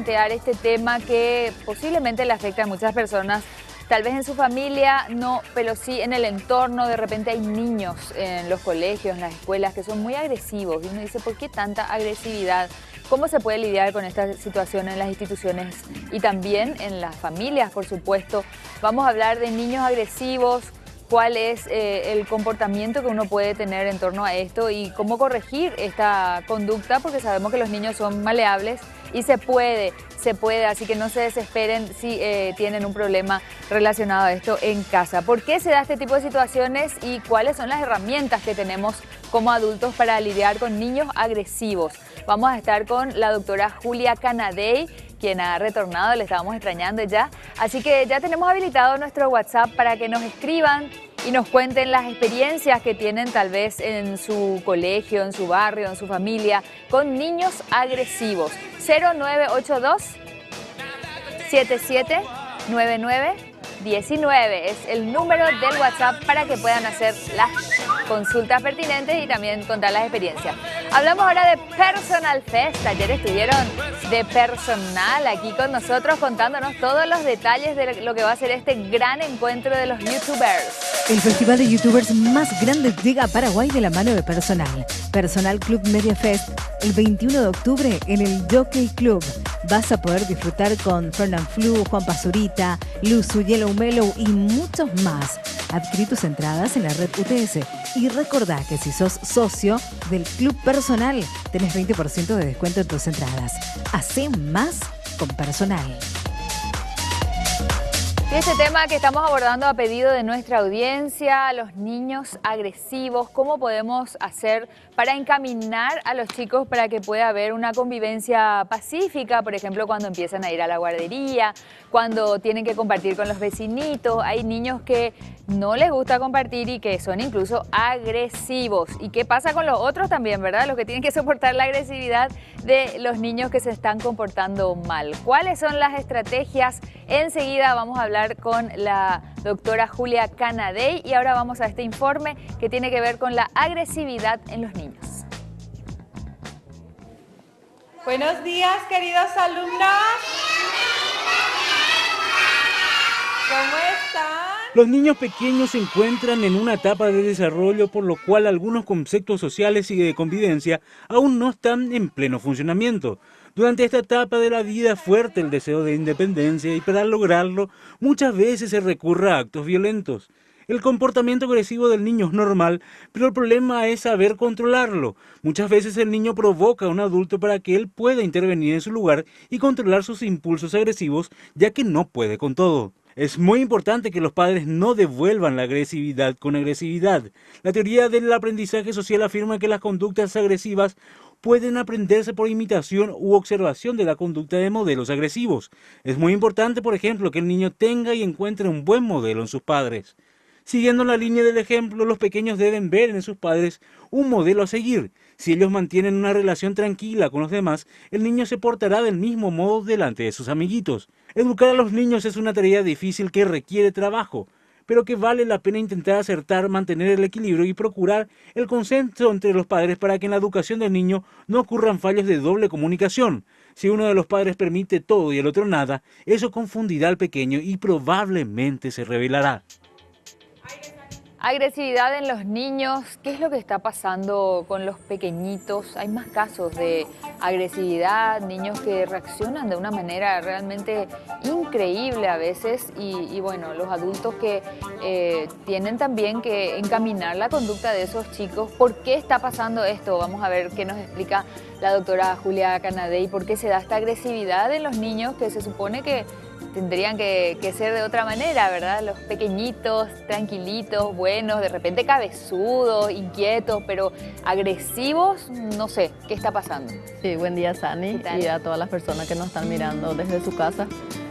plantear este tema que posiblemente le afecta a muchas personas. Tal vez en su familia no, pero sí en el entorno. De repente hay niños en los colegios, en las escuelas, que son muy agresivos. Y uno dice, ¿por qué tanta agresividad? ¿Cómo se puede lidiar con esta situación en las instituciones y también en las familias, por supuesto? Vamos a hablar de niños agresivos, cuál es el comportamiento que uno puede tener en torno a esto y cómo corregir esta conducta, porque sabemos que los niños son maleables y se puede, así que no se desesperen si tienen un problema relacionado a esto en casa. ¿Por qué se da este tipo de situaciones y cuáles son las herramientas que tenemos como adultos para lidiar con niños agresivos? Vamos a estar con la doctora Julia Canadey, quien ha retornado, le estábamos extrañando ya. Así que ya tenemos habilitado nuestro WhatsApp para que nos escriban y nos cuenten las experiencias que tienen tal vez en su colegio, en su barrio, en su familia, con niños agresivos. 0982 779919 es el número del WhatsApp para que puedan hacer las consultas pertinentes y también contar las experiencias. Hablamos ahora de Personal Fest. Ayer estuvieron de personal aquí con nosotros contándonos todos los detalles de lo que va a ser este gran encuentro de los youtubers. El festival de youtubers más grande llega a Paraguay de la mano de Personal. Personal Club Media Fest, el 21 de octubre en el Jockey Club. Vas a poder disfrutar con Fernand Flu, Juan Pazurita, Luzu, Yellow Mellow y muchos más. Adquirí tus entradas en la red UTS y recordá que si sos socio del Club Personal, tenés 20% de descuento en tus entradas. Hacé más con Personal. Y este tema que estamos abordando a pedido de nuestra audiencia, los niños agresivos, ¿cómo podemos hacer para encaminar a los chicos para que pueda haber una convivencia pacífica? Por ejemplo, cuando empiezan a ir a la guardería, cuando tienen que compartir con los vecinitos. Hay niños que no les gusta compartir y que son incluso agresivos. ¿Y qué pasa con los otros también, verdad? Los que tienen que soportar la agresividad de los niños que se están comportando mal. ¿Cuáles son las estrategias? Enseguida vamos a hablar con la doctora Julia Canadey y ahora vamos a este informe que tiene que ver con la agresividad en los niños. Buenos días, queridos alumnos. ¿Cómo están? Los niños pequeños se encuentran en una etapa de desarrollo, por lo cual algunos conceptos sociales y de convivencia aún no están en pleno funcionamiento. Durante esta etapa de la vida es fuerte el deseo de independencia y para lograrlo muchas veces se recurre a actos violentos. El comportamiento agresivo del niño es normal, pero el problema es saber controlarlo. Muchas veces el niño provoca a un adulto para que él pueda intervenir en su lugar y controlar sus impulsos agresivos, ya que no puede con todo. Es muy importante que los padres no devuelvan la agresividad con agresividad. La teoría del aprendizaje social afirma que las conductas agresivas pueden aprenderse por imitación u observación de la conducta de modelos agresivos. Es muy importante, por ejemplo, que el niño tenga y encuentre un buen modelo en sus padres. Siguiendo la línea del ejemplo, los pequeños deben ver en sus padres un modelo a seguir. Si ellos mantienen una relación tranquila con los demás, el niño se portará del mismo modo delante de sus amiguitos. Educar a los niños es una tarea difícil que requiere trabajo, pero que vale la pena intentar acertar, mantener el equilibrio y procurar el consenso entre los padres para que en la educación del niño no ocurran fallos de doble comunicación. Si uno de los padres permite todo y el otro nada, eso confundirá al pequeño y probablemente se rebelará. Agresividad en los niños, ¿qué es lo que está pasando con los pequeñitos? Hay más casos de agresividad, niños que reaccionan de una manera realmente increíble a veces y bueno, los adultos que tienen también que encaminar la conducta de esos chicos. ¿Por qué está pasando esto? Vamos a ver qué nos explica la doctora Julia Canadey, por qué se da esta agresividad en los niños que se supone que tendrían que ser de otra manera, ¿verdad? Los pequeñitos, tranquilitos, buenos, de repente cabezudos, inquietos, pero agresivos, no sé, ¿qué está pasando? Sí, buen día, Sani, y a todas las personas que nos están mirando desde su casa.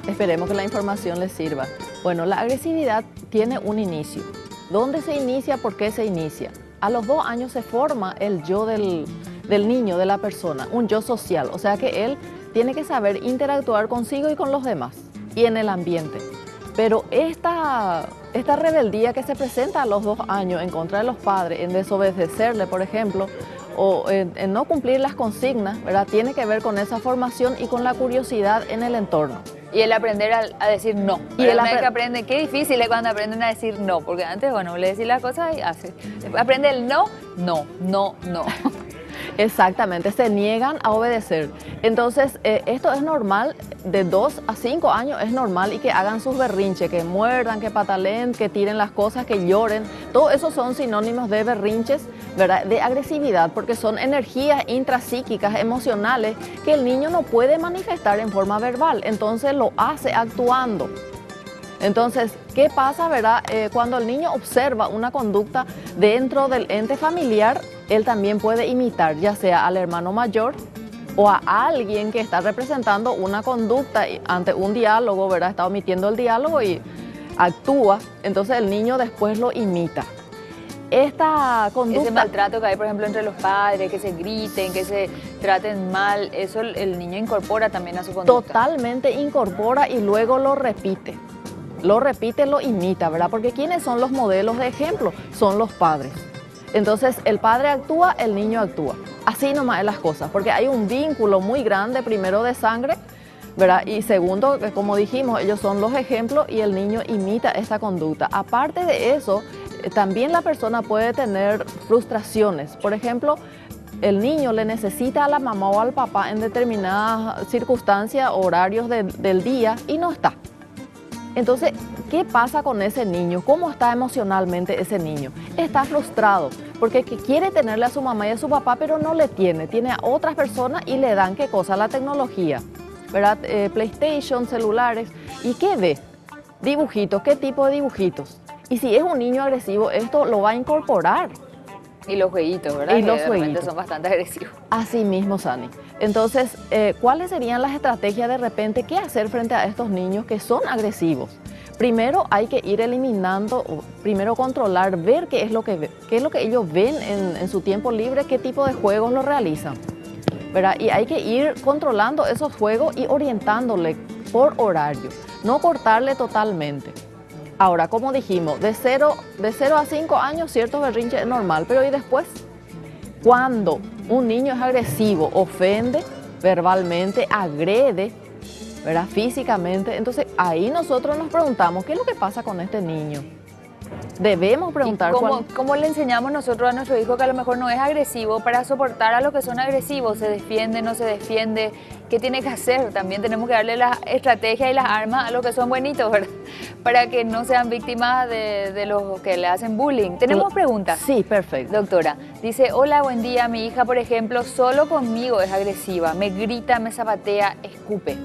Esperemos que la información les sirva. Bueno, la agresividad tiene un inicio. ¿Dónde se inicia? ¿Por qué se inicia? A los 2 años se forma el yo del niño, de la persona, un yo social, o sea que él tiene que saber interactuar consigo y con los demás y en el ambiente. Pero esta rebeldía que se presenta a los 2 años en contra de los padres, en desobedecerle, por ejemplo, o en no cumplir las consignas, ¿verdad? Tiene que ver con esa formación y con la curiosidad en el entorno. Y el aprender a decir no. Y una vez que aprende, qué difícil es cuando aprenden a decir no, porque antes, bueno, le decís las cosas y hace. Aprende el no, no, no, no. Exactamente, se niegan a obedecer. Entonces, esto es normal, de 2 a 5 años es normal, y que hagan sus berrinches, que muerdan, que pataleen, que tiren las cosas, que lloren. Todo eso son sinónimos de berrinches, ¿verdad? De agresividad, porque son energías intrapsíquicas, emocionales, que el niño no puede manifestar en forma verbal, entonces lo hace actuando. Entonces, ¿qué pasa, verdad? Cuando el niño observa una conducta dentro del ente familiar, él también puede imitar, ya sea al hermano mayor o a alguien que está representando una conducta ante un diálogo, ¿verdad? Está omitiendo el diálogo y actúa, entonces el niño después lo imita. Esta conducta... Ese maltrato que hay, por ejemplo, entre los padres, que se griten, que se traten mal, eso el niño incorpora también a su conducta. Totalmente incorpora y luego lo repite. Lo repite, lo imita, ¿verdad? Porque ¿quiénes son los modelos de ejemplo? Son los padres. Entonces, el padre actúa, el niño actúa. Así nomás es las cosas, porque hay un vínculo muy grande, primero de sangre, ¿verdad? Y segundo, como dijimos, ellos son los ejemplos y el niño imita esta conducta. Aparte de eso, también la persona puede tener frustraciones. Por ejemplo, el niño le necesita a la mamá o al papá en determinadas circunstancias, horarios del día, y no está. Entonces, ¿qué pasa con ese niño? ¿Cómo está emocionalmente ese niño? Está frustrado porque quiere tenerle a su mamá y a su papá, pero no le tiene. Tiene a otras personas y le dan, ¿qué cosa? La tecnología, ¿verdad? PlayStation, celulares. ¿Y qué ve? Dibujitos. ¿Qué tipo de dibujitos? Y si es un niño agresivo, esto lo va a incorporar. Y los jueguitos, ¿verdad? Y los que jueguitos son bastante agresivos. Así mismo, Sani. Entonces, ¿cuáles serían las estrategias de repente? ¿Qué hacer frente a estos niños que son agresivos? Primero hay que ir eliminando, primero controlar, ver qué es lo que ellos ven en su tiempo libre, qué tipo de juegos lo realizan, ¿verdad? Y hay que ir controlando esos juegos y orientándole por horario, no cortarle totalmente. Ahora, como dijimos, de 0 a 5 años ciertos berrinches es normal, pero ¿y después? Cuando un niño es agresivo, ofende verbalmente, agrede, ¿verdad? Físicamente, entonces ahí nosotros nos preguntamos, ¿qué es lo que pasa con este niño? Debemos preguntar ¿Cómo le enseñamos nosotros a nuestro hijo que a lo mejor no es agresivo para soportar a los que son agresivos? ¿Se defiende, no se defiende? ¿Qué tiene que hacer? También tenemos que darle las estrategias y las armas a los que son buenitos, ¿verdad? Para que no sean víctimas de los que le hacen bullying. ¿Tenemos preguntas? Sí, perfecto. Doctora, dice, hola, buen día. Mi hija, por ejemplo, solo conmigo es agresiva. Me grita, me zapatea, escupe.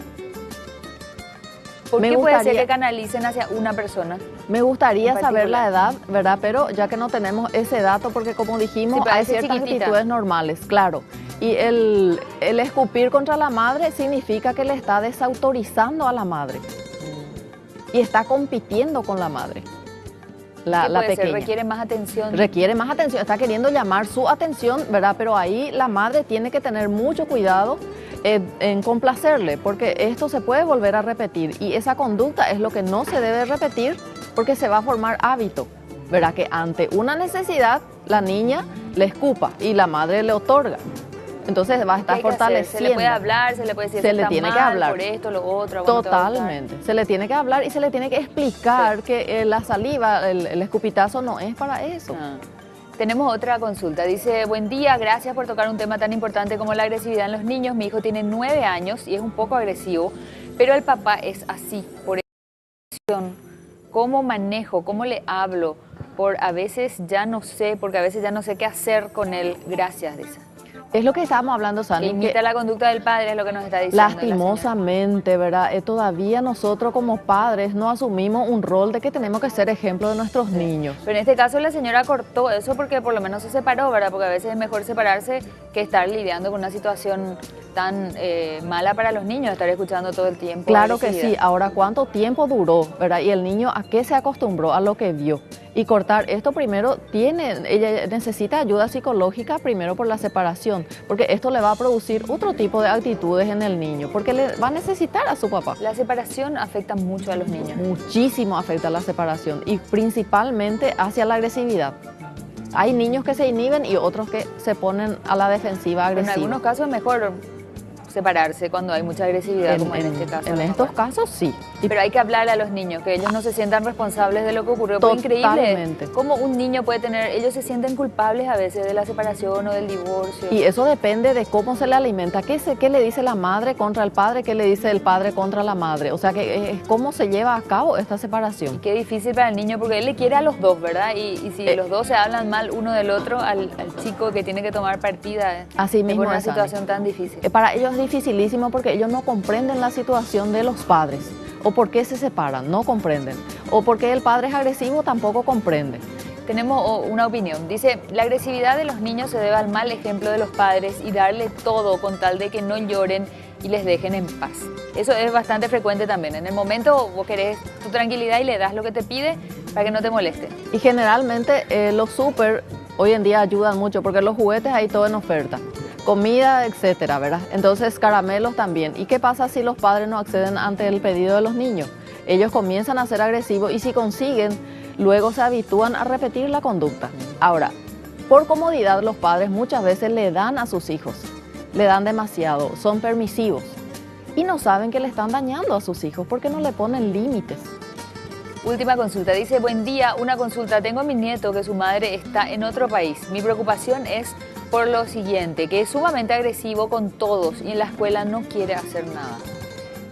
¿Por qué puede ser que canalicen hacia una persona? Me gustaría saber la edad, ¿verdad? Pero ya que no tenemos ese dato, porque como dijimos, hay ciertas actitudes normales, claro. Y el escupir contra la madre significa que le está desautorizando a la madre. Y está compitiendo con la madre. La pequeña. Requiere más atención. Requiere más atención, está queriendo llamar su atención, ¿verdad? Pero ahí la madre tiene que tener mucho cuidado en complacerle, porque esto se puede volver a repetir y esa conducta es lo que no se debe repetir porque se va a formar hábito, ¿verdad? Que ante una necesidad la niña le escupa y la madre le otorga. Entonces va a estar fortaleciendo. Se le puede hablar, se le puede decir se le tiene que hablar por esto, lo otro. Totalmente. Se le tiene que hablar y se le tiene que explicar que la saliva, el escupitazo no es para eso. Tenemos otra consulta. Dice, buen día, gracias por tocar un tema tan importante como la agresividad en los niños. Mi hijo tiene 9 años y es un poco agresivo, pero el papá es así. Por eso, ¿cómo manejo? ¿Cómo le hablo? A veces ya no sé, porque a veces ya no sé qué hacer con él. Gracias, dice. Es lo que estábamos hablando, Sani. Que imita la conducta del padre, es lo que nos está diciendo. Lastimosamente, ¿verdad? Todavía nosotros como padres no asumimos un rol de que tenemos que ser ejemplo de nuestros niños. Pero en este caso la señora cortó eso porque por lo menos se separó, ¿verdad? Porque a veces es mejor separarse que estar lidiando con una situación tan mala para los niños, estar escuchando todo el tiempo. Claro que sí. Ahora, ¿cuánto tiempo duró, verdad? Y el niño, ¿a qué se acostumbró? A lo que vio. Y cortar esto primero ella necesita ayuda psicológica primero por la separación, porque esto le va a producir otro tipo de actitudes en el niño, porque le va a necesitar a su papá. La separación afecta mucho a los niños. Muchísimo afecta la separación y principalmente hacia la agresividad. Hay niños que se inhiben y otros que se ponen a la defensiva agresiva. En algunos casos es mejor separarse cuando hay mucha agresividad, como en este caso. En estos casos sí. Pero hay que hablarle a los niños, que ellos no se sientan responsables de lo que ocurrió. Fue increíble cómo un niño puede tener, ellos se sienten culpables a veces de la separación o del divorcio. Y eso depende de cómo se le alimenta, qué le dice la madre contra el padre, qué le dice el padre contra la madre. O sea, que es cómo se lleva a cabo esta separación. Y qué difícil para el niño, porque él le quiere a los dos, ¿verdad? Y si los dos se hablan mal uno del otro, al chico que tiene que tomar partida, así mismo es una situación tan difícil. Para ellos es dificilísimo porque ellos no comprenden la situación de los padres. O por qué se separan, no comprenden. O porque el padre es agresivo, tampoco comprende. Tenemos una opinión. Dice, la agresividad de los niños se debe al mal ejemplo de los padres y darle todo con tal de que no lloren y les dejen en paz. Eso es bastante frecuente también. En el momento vos querés tu tranquilidad y le das lo que te pide para que no te moleste. Y generalmente los súper hoy en día ayudan mucho porque los juguetes hay todo en oferta. Comida, etcétera, ¿verdad? Entonces caramelos también. ¿Y qué pasa si los padres no acceden ante el pedido de los niños? Ellos comienzan a ser agresivos y si consiguen, luego se habitúan a repetir la conducta. Ahora, por comodidad los padres muchas veces le dan a sus hijos, le dan demasiado, son permisivos y no saben que le están dañando a sus hijos porque no le ponen límites. Última consulta, dice, buen día, una consulta, tengo a mi nieto que su madre está en otro país. Mi preocupación es por lo siguiente, que es sumamente agresivo con todos y en la escuela no quiere hacer nada.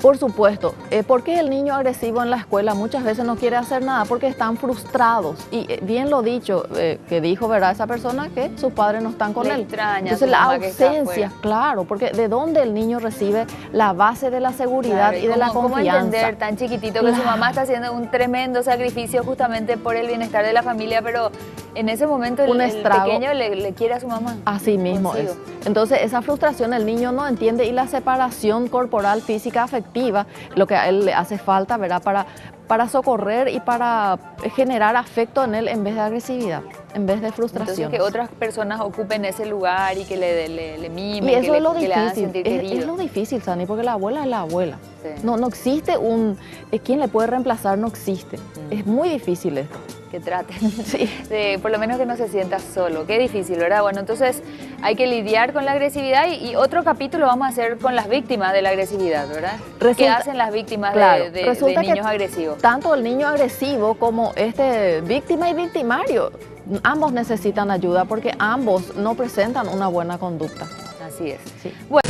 Por supuesto, ¿por qué el niño agresivo en la escuela muchas veces no quiere hacer nada? Porque están frustrados y bien lo dicho, que dijo, ¿verdad? Esa persona que sus padres no están con él. Extraña. Entonces la ausencia, claro, porque ¿de dónde el niño recibe la base de la seguridad y de la confianza? ¿Cómo entender tan chiquitito que su mamá está haciendo un tremendo sacrificio justamente por el bienestar de la familia, pero en ese momento el pequeño le quiere a su mamá? Así mismo es. Entonces esa frustración el niño no entiende y la separación corporal, física, afectiva, lo que a él le hace falta, ¿verdad? Para socorrer y para generar afecto en él en vez de agresividad, en vez de frustración. Entonces que otras personas ocupen ese lugar y que le mimen, y eso que le hagan sentir querido. Es lo difícil, Sani, porque la abuela es la abuela. Sí. No existe ¿quién le puede reemplazar? No existe. Es muy difícil esto. Que traten, sí, por lo menos que no se sienta solo. Qué difícil, ¿verdad? Bueno, entonces hay que lidiar con la agresividad y otro capítulo vamos a hacer con las víctimas de la agresividad, ¿verdad? ¿Qué hacen las víctimas de niños agresivos? Tanto el niño agresivo como víctima y victimario, ambos necesitan ayuda porque ambos no presentan una buena conducta. Así es. Sí. Bueno.